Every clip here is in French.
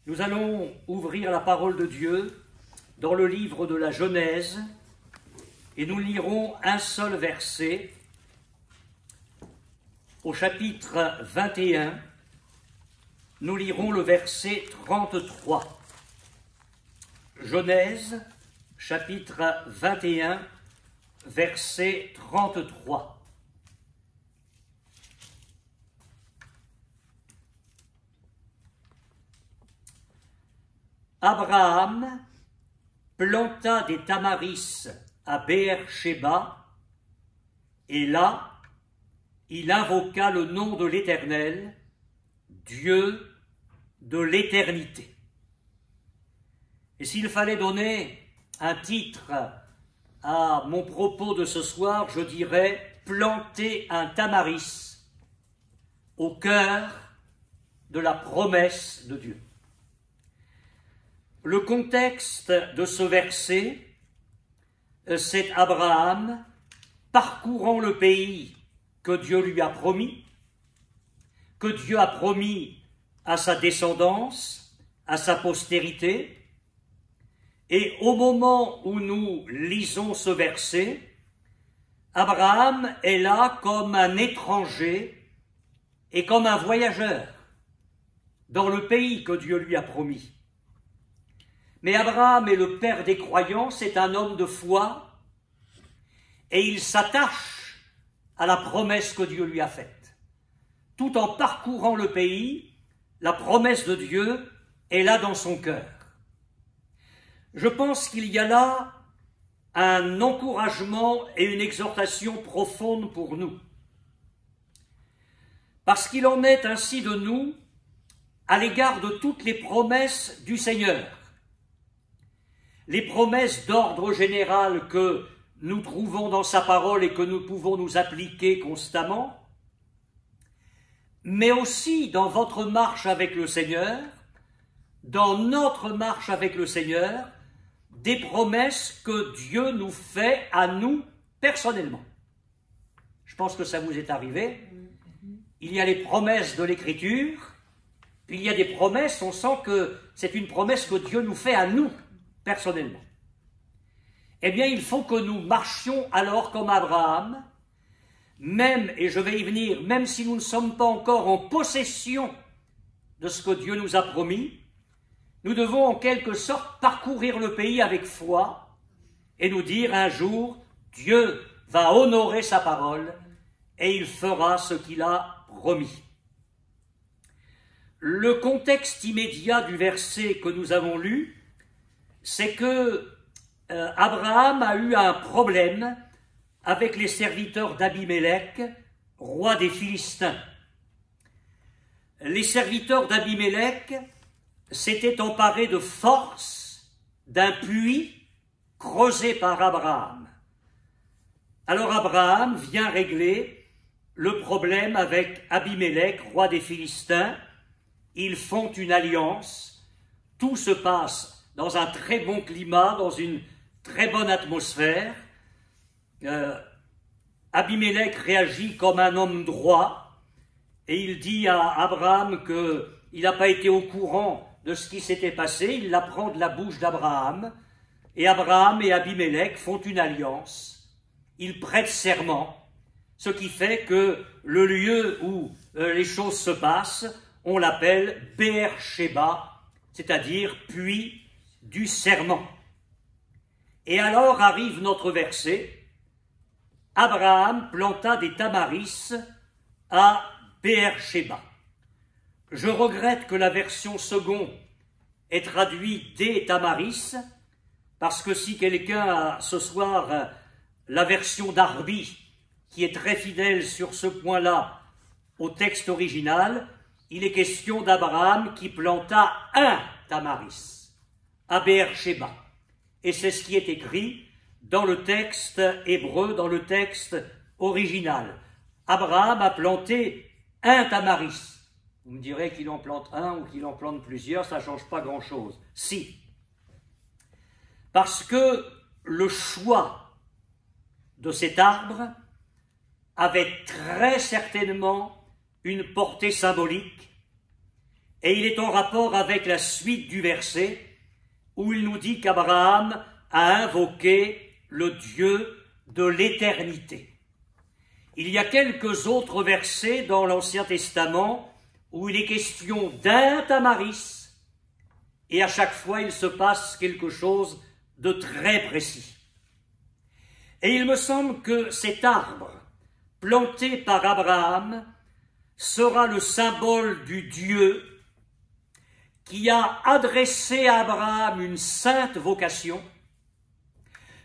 Nous allons ouvrir la parole de Dieu dans le livre de la Genèse et nous lirons un seul verset au chapitre 21. Nous lirons le verset 33. Genèse, chapitre 21, verset 33. Abraham planta des tamaris à Beer-Shéba, et là, il invoqua le nom de l'Éternel, Dieu de l'éternité. Et s'il fallait donner un titre à mon propos de ce soir, je dirais « Planter un tamaris au cœur de la promesse de Dieu ». Le contexte de ce verset, c'est Abraham parcourant le pays que Dieu lui a promis, que Dieu a promis à sa descendance, à sa postérité. Et au moment où nous lisons ce verset, Abraham est là comme un étranger et comme un voyageur dans le pays que Dieu lui a promis. Mais Abraham est le père des croyants, c'est un homme de foi, et il s'attache à la promesse que Dieu lui a faite. Tout en parcourant le pays, la promesse de Dieu est là dans son cœur. Je pense qu'il y a là un encouragement et une exhortation profonde pour nous. Parce qu'il en est ainsi de nous à l'égard de toutes les promesses du Seigneur. Les promesses d'ordre général que nous trouvons dans sa parole et que nous pouvons nous appliquer constamment, mais aussi dans votre marche avec le Seigneur, dans notre marche avec le Seigneur, des promesses que Dieu nous fait à nous personnellement. Je pense que ça vous est arrivé. Il y a les promesses de l'Écriture, puis il y a des promesses, on sent que c'est une promesse que Dieu nous fait à nous personnellement. Eh bien, il faut que nous marchions alors comme Abraham, même, et je vais y venir, même si nous ne sommes pas encore en possession de ce que Dieu nous a promis, nous devons en quelque sorte parcourir le pays avec foi et nous dire un jour, Dieu va honorer sa parole et il fera ce qu'il a promis. Le contexte immédiat du verset que nous avons lu, c'est que Abraham a eu un problème avec les serviteurs d'Abimélec, roi des Philistins. Les serviteurs d'Abimélec s'étaient emparés de force d'un puits creusé par Abraham. Alors Abraham vient régler le problème avec Abimélec, roi des Philistins. Ils font une alliance, tout se passe dans un très bon climat, dans une très bonne atmosphère. Abimélec réagit comme un homme droit et il dit à Abraham qu'il n'a pas été au courant de ce qui s'était passé. Il l'apprend de la bouche d'Abraham et Abraham et Abimélec font une alliance. Ils prêtent serment, ce qui fait que le lieu où les choses se passent, on l'appelle Beer-Shéba, c'est-à-dire puits du serment. Et alors arrive notre verset, Abraham planta des tamaris à Beer-Shéba. Je regrette que la version seconde ait traduit des tamaris, parce que si quelqu'un a ce soir la version d'Arby, qui est très fidèle sur ce point-là au texte original, il est question d'Abraham qui planta un tamaris à Beer-Shéba. Et c'est ce qui est écrit dans le texte hébreu, dans le texte original. Abraham a planté un tamaris. Vous me direz qu'il en plante un ou qu'il en plante plusieurs, ça ne change pas grand-chose. Si. Parce que le choix de cet arbre avait très certainement une portée symbolique Et il est en rapport avec la suite du verset où il nous dit qu'Abraham a invoqué le Dieu de l'éternité. Il y a quelques autres versets dans l'Ancien Testament où il est question d'un tamaris, et à chaque fois il se passe quelque chose de très précis. Et il me semble que cet arbre, planté par Abraham, sera le symbole du Dieu qui a adressé à Abraham une sainte vocation,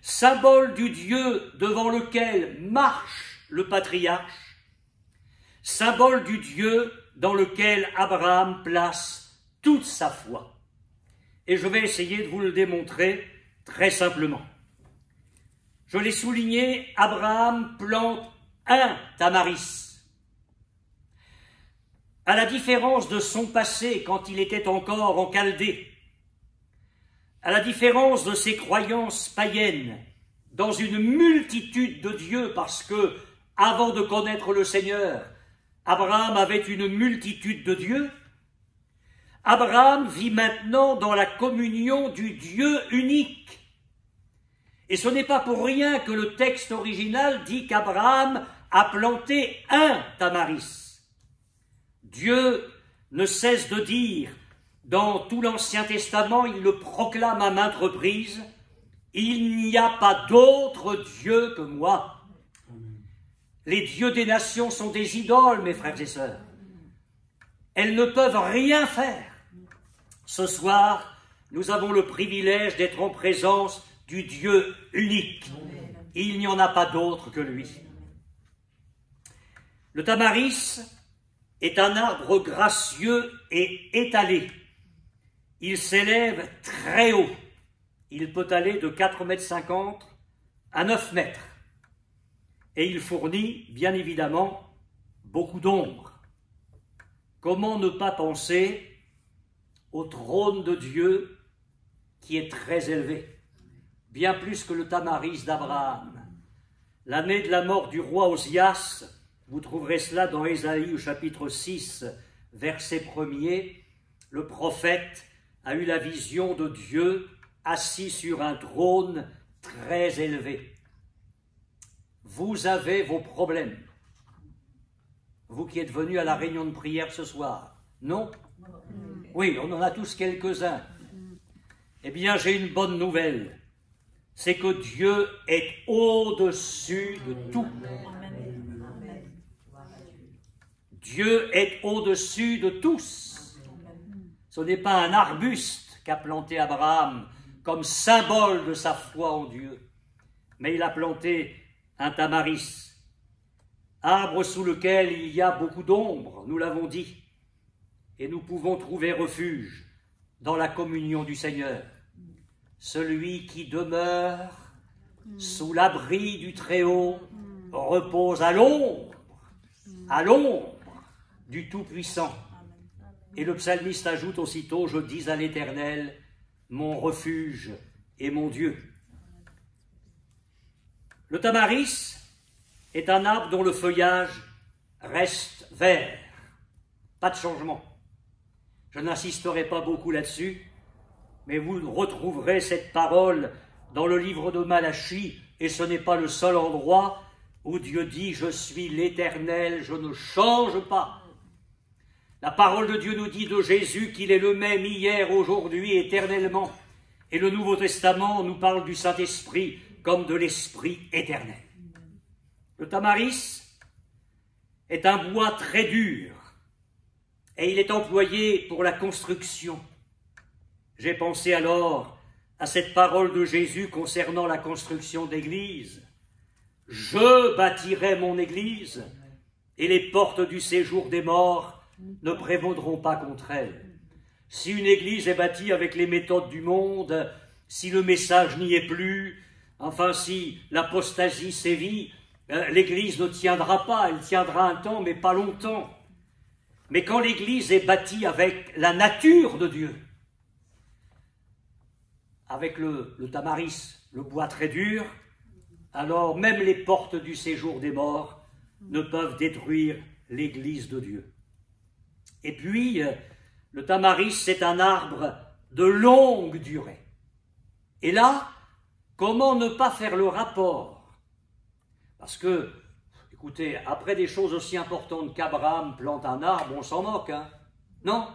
symbole du Dieu devant lequel marche le patriarche, symbole du Dieu dans lequel Abraham place toute sa foi. Et je vais essayer de vous le démontrer très simplement. Je l'ai souligné, Abraham plante un tamaris. À la différence de son passé quand il était encore en Chaldée, à la différence de ses croyances païennes dans une multitude de dieux, parce que, avant de connaître le Seigneur, Abraham avait une multitude de dieux, Abraham vit maintenant dans la communion du Dieu unique. Et ce n'est pas pour rien que le texte original dit qu'Abraham a planté un tamaris. Dieu ne cesse de dire, dans tout l'Ancien Testament, il le proclame à maintes reprises, « Il n'y a pas d'autre Dieu que moi ». Les dieux des nations sont des idoles, mes frères et sœurs. Elles ne peuvent rien faire. Ce soir, nous avons le privilège d'être en présence du Dieu unique. Il n'y en a pas d'autre que lui. Le tamaris est un arbre gracieux et étalé. Il s'élève très haut. Il peut aller de 4,50 m à 9 mètres. Et il fournit, bien évidemment, beaucoup d'ombre. Comment ne pas penser au trône de Dieu qui est très élevé, bien plus que le tamaris d'Abraham. L'année de la mort du roi Osias, vous trouverez cela dans Ésaïe au chapitre 6, verset 1er, le prophète a eu la vision de Dieu assis sur un trône très élevé. Vous avez vos problèmes. Vous qui êtes venus à la réunion de prière ce soir, non? Oui, on en a tous quelques-uns. Eh bien, j'ai une bonne nouvelle. C'est que Dieu est au-dessus de tout. Dieu est au-dessus de tous. Ce n'est pas un arbuste qu'a planté Abraham comme symbole de sa foi en Dieu, mais il a planté un tamaris, arbre sous lequel il y a beaucoup d'ombre, nous l'avons dit, et nous pouvons trouver refuge dans la communion du Seigneur. Celui qui demeure sous l'abri du Très-Haut repose à l'ombre du Tout-Puissant. Et le psalmiste ajoute aussitôt, je dis à l'Éternel, mon refuge et mon Dieu. Le tamaris est un arbre dont le feuillage reste vert. Pas de changement. Je n'insisterai pas beaucoup là-dessus, mais vous retrouverez cette parole dans le livre de Malachie, et ce n'est pas le seul endroit où Dieu dit « Je suis l'Éternel, je ne change pas ». La parole de Dieu nous dit de Jésus qu'il est le même hier, aujourd'hui, éternellement. Et le Nouveau Testament nous parle du Saint-Esprit comme de l'Esprit éternel. Le tamaris est un bois très dur et il est employé pour la construction. J'ai pensé alors à cette parole de Jésus concernant la construction d'église. « Je bâtirai mon église et les portes du séjour des morts ne prévaudront pas contre elle. » Si une église est bâtie avec les méthodes du monde, si le message n'y est plus, enfin si l'apostasie sévit, l'église ne tiendra pas, elle tiendra un temps mais pas longtemps. Mais quand l'église est bâtie avec la nature de Dieu, avec le tamaris, le bois très dur, alors même les portes du séjour des morts ne peuvent détruire l'église de Dieu. Et puis, Le tamaris, c'est un arbre de longue durée. Et là, comment ne pas faire le rapport? Parce que, écoutez, après des choses aussi importantes qu'Abraham plante un arbre, on s'en moque, hein? Non.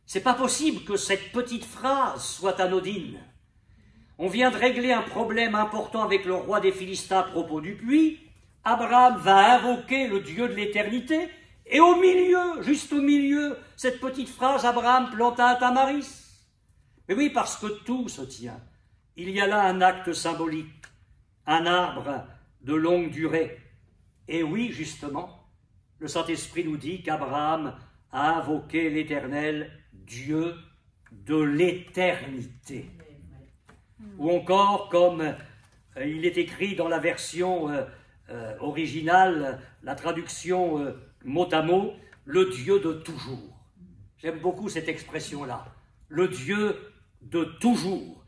C'est pas possible que cette petite phrase soit anodine. On vient de régler un problème important avec le roi des Philistins à propos du puits. Abraham va invoquer le Dieu de l'éternité. Et au milieu, juste au milieu, cette petite phrase, Abraham planta un tamaris. Mais oui, parce que tout se tient. Il y a là un acte symbolique, un arbre de longue durée. Et oui, justement, le Saint-Esprit nous dit qu'Abraham a invoqué l'Éternel, Dieu de l'éternité. Ou encore, comme il est écrit dans la version originale, la traduction mot à mot, le Dieu de toujours. J'aime beaucoup cette expression-là, le Dieu de toujours.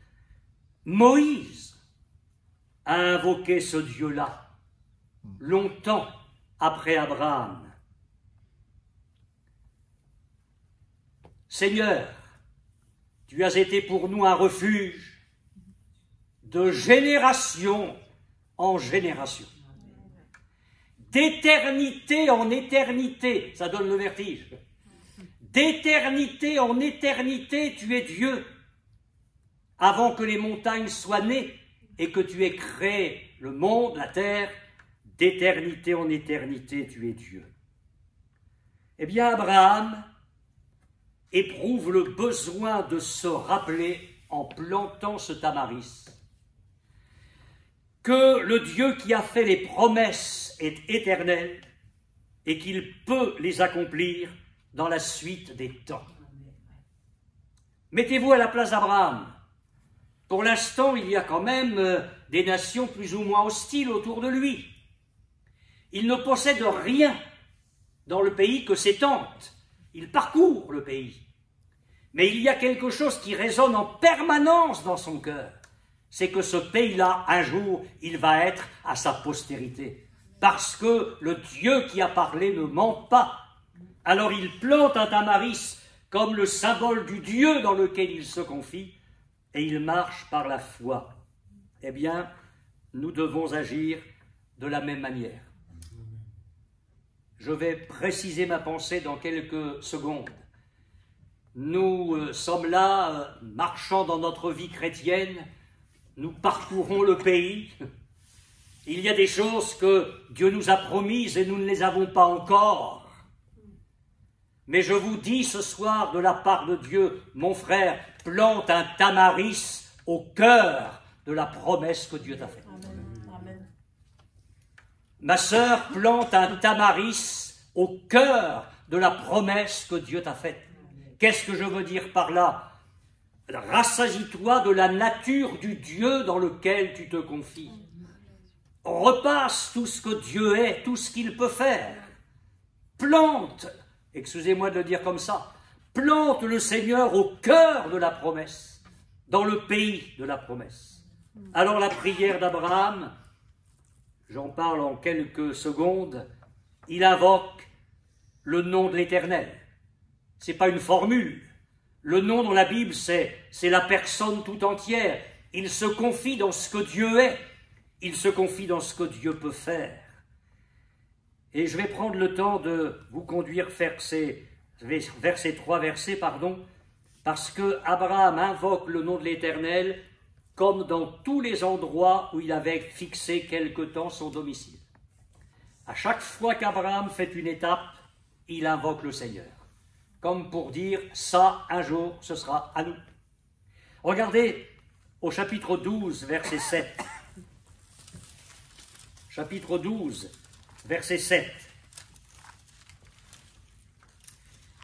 Moïse a invoqué ce Dieu-là longtemps après Abraham. Seigneur, tu as été pour nous un refuge de génération en génération. D'éternité en éternité, ça donne le vertige. D'éternité en éternité, tu es Dieu. Avant que les montagnes soient nées et que tu aies créé le monde, la terre, d'éternité en éternité, tu es Dieu. Eh bien, Abraham éprouve le besoin de se rappeler, en plantant ce tamaris, que le Dieu qui a fait les promesses est éternel et qu'il peut les accomplir dans la suite des temps. Mettez-vous à la place d'Abraham. Pour l'instant, il y a quand même des nations plus ou moins hostiles autour de lui. Il ne possède rien dans le pays que ses tentes. Il parcourt le pays. Mais il y a quelque chose qui résonne en permanence dans son cœur. C'est que ce pays-là, un jour, il va être à sa postérité. Parce que le Dieu qui a parlé ne ment pas. Alors il plante un tamaris comme le symbole du Dieu dans lequel il se confie, et il marche par la foi. Eh bien, nous devons agir de la même manière. Je vais préciser ma pensée dans quelques secondes. Nous sommes là, marchant dans notre vie chrétienne, nous parcourons le pays. Il y a des choses que Dieu nous a promises et nous ne les avons pas encore. Mais je vous dis ce soir de la part de Dieu, mon frère, plante un tamaris au cœur de la promesse que Dieu t'a faite. Amen. Ma sœur, plante un tamaris au cœur de la promesse que Dieu t'a faite. Qu'est-ce que je veux dire par là? Rassasie-toi de la nature du Dieu dans lequel tu te confies. Repasse tout ce que Dieu est, tout ce qu'il peut faire. Plante, excusez-moi de le dire comme ça, plante le Seigneur au cœur de la promesse, dans le pays de la promesse. Alors la prière d'Abraham, j'en parle en quelques secondes, il invoque le nom de l'Éternel. Ce n'est pas une formule. Le nom dans la Bible, c'est la personne tout entière. Il se confie dans ce que Dieu est. Il se confie dans ce que Dieu peut faire. Et je vais prendre le temps de vous conduire vers ces 3 versets, parce que Abraham invoque le nom de l'Éternel comme dans tous les endroits où il avait fixé quelque temps son domicile. À chaque fois qu'Abraham fait une étape, il invoque le Seigneur, comme pour dire, ça, un jour, ce sera à nous. Regardez au chapitre 12, verset 7. Chapitre 12, verset 7.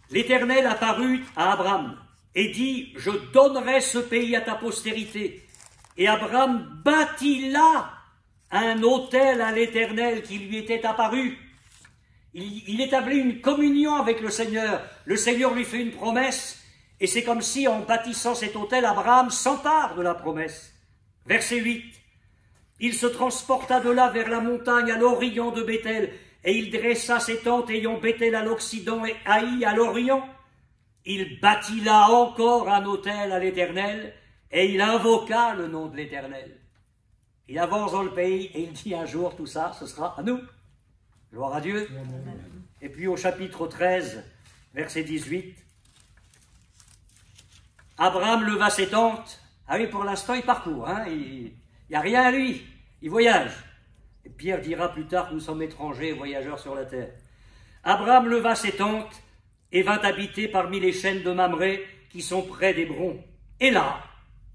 L'Éternel apparut à Abraham et dit, je donnerai ce pays à ta postérité. Et Abraham bâtit là un autel à l'Éternel qui lui était apparu. Il établit une communion avec le Seigneur. Le Seigneur lui fait une promesse, et c'est comme si, en bâtissant cet autel, Abraham s'empare de la promesse. Verset 8. Il se transporta de là vers la montagne à l'orient de Béthel, et il dressa ses tentes ayant Béthel à l'occident et Haï à l'orient. il bâtit là encore un autel à l'Éternel, et il invoqua le nom de l'Éternel. Il avance dans le pays, et il dit un jour, tout ça, ce sera à nous. Gloire à Dieu. Amen. Et puis au chapitre 13, verset 18, Abraham leva ses tentes. Ah oui, pour l'instant, il parcourt, hein, il n'y a rien à lui, il voyage. Et Pierre dira plus tard que nous sommes étrangers et voyageurs sur la terre. Abraham leva ses tentes et vint habiter parmi les chênes de Mamré qui sont près d'Hébron. Et là,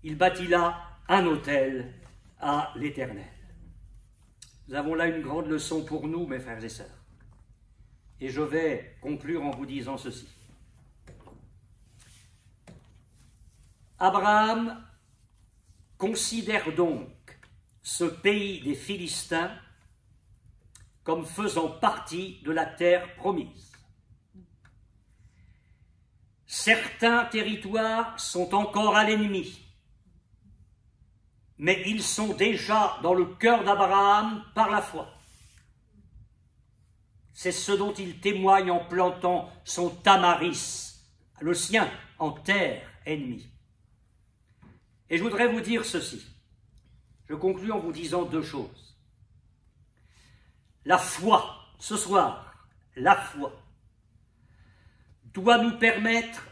il bâtit là un autel à l'Éternel. Nous avons là une grande leçon pour nous, mes frères et sœurs. Et je vais conclure en vous disant ceci. Abraham considère donc ce pays des Philistins comme faisant partie de la terre promise. Certains territoires sont encore à l'ennemi, mais ils sont déjà dans le cœur d'Abraham par la foi. C'est ce dont il témoigne en plantant son tamaris, le sien, en terre ennemie. Et je voudrais vous dire ceci. Je conclus en vous disant deux choses. La foi, ce soir, la foi, doit nous permettre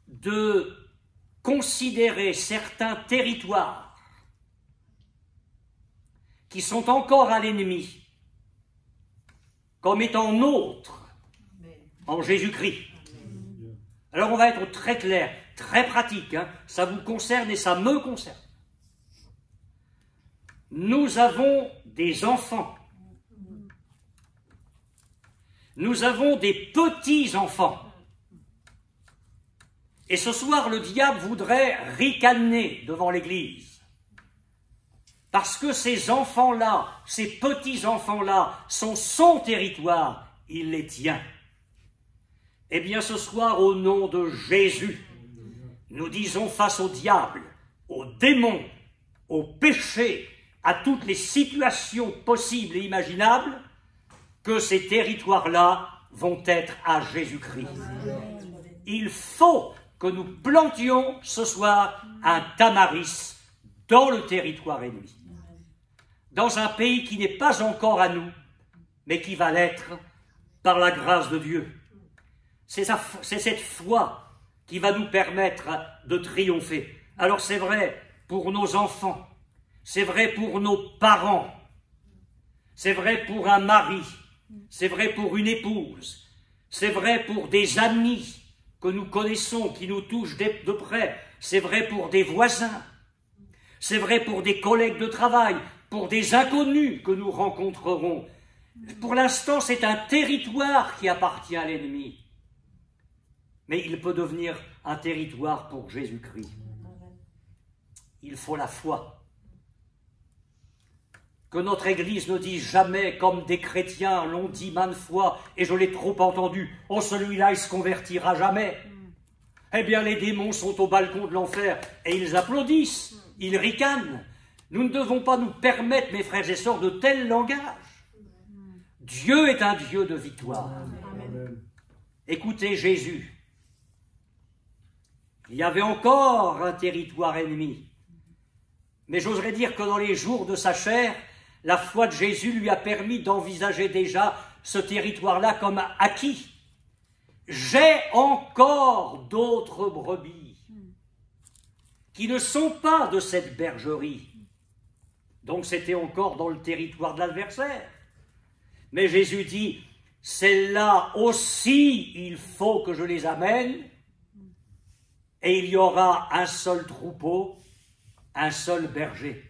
de considérer certains territoires qui sont encore à l'ennemi comme étant nôtres en Jésus-Christ. Alors on va être très clair, très pratique, hein, ça vous concerne et ça me concerne. Nous avons des enfants. Nous avons des petits-enfants. Et ce soir, le diable voudrait ricaner devant l'Église. Parce que ces enfants-là, ces petits-enfants-là, sont son territoire, il les tient. Eh bien, ce soir, au nom de Jésus, nous disons face au diable, aux démons, au péché, à toutes les situations possibles et imaginables, que ces territoires-là vont être à Jésus-Christ. Il faut que nous plantions ce soir un tamaris dans le territoire ennemi, dans un pays qui n'est pas encore à nous, mais qui va l'être par la grâce de Dieu. C'est cette foi qui va nous permettre de triompher. Alors c'est vrai pour nos enfants, c'est vrai pour nos parents, c'est vrai pour un mari, c'est vrai pour une épouse, c'est vrai pour des amis que nous connaissons, qui nous touchent de près, c'est vrai pour des voisins, c'est vrai pour des collègues de travail, pour des inconnus que nous rencontrerons. Pour l'instant, c'est un territoire qui appartient à l'ennemi. Mais il peut devenir un territoire pour Jésus-Christ. Il faut la foi. Que notre Église ne dise jamais, comme des chrétiens l'ont dit maintes fois, et je l'ai trop entendu, « Oh, celui-là, il se convertira jamais !» Eh bien, les démons sont au balcon de l'enfer, et ils applaudissent, ils ricanent. Nous ne devons pas nous permettre, mes frères et sœurs, de tels langages. Dieu est un Dieu de victoire. Amen. Écoutez Jésus. Il y avait encore un territoire ennemi. Mais j'oserais dire que dans les jours de sa chair, la foi de Jésus lui a permis d'envisager déjà ce territoire-là comme acquis. J'ai encore d'autres brebis qui ne sont pas de cette bergerie. Donc c'était encore dans le territoire de l'adversaire. Mais Jésus dit, celles-là aussi, il faut que je les amène, et il y aura un seul troupeau, un seul berger.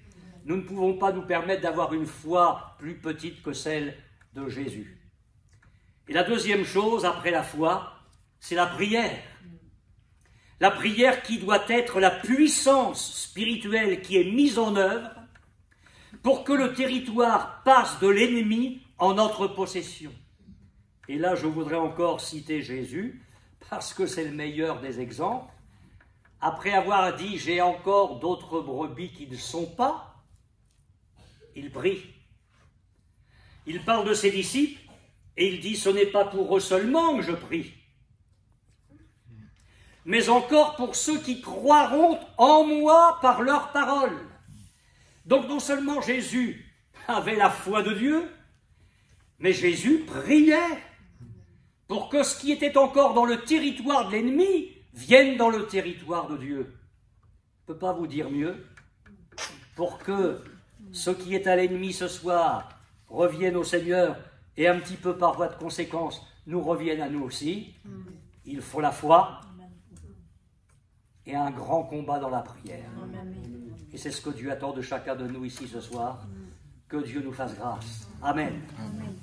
Nous ne pouvons pas nous permettre d'avoir une foi plus petite que celle de Jésus. Et la deuxième chose, après la foi, c'est la prière. La prière qui doit être la puissance spirituelle qui est mise en œuvre pour que le territoire passe de l'ennemi en notre possession. Et là, je voudrais encore citer Jésus, parce que c'est le meilleur des exemples. Après avoir dit « j'ai encore d'autres brebis qui ne sont pas », il prie. Il parle de ses disciples et il dit « ce n'est pas pour eux seulement que je prie. mais encore pour ceux qui croiront en moi par leur parole. Donc non seulement Jésus avait la foi de Dieu, mais Jésus priait pour que ce qui était encore dans le territoire de l'ennemi vienne dans le territoire de Dieu. Je ne peux pas vous dire mieux. Pour que ce qui est à l'ennemi ce soir revienne au Seigneur et un petit peu par voie de conséquence nous revienne à nous aussi, il faut la foi et un grand combat dans la prière. Et c'est ce que Dieu attend de chacun de nous ici ce soir. Que Dieu nous fasse grâce. Amen. Amen.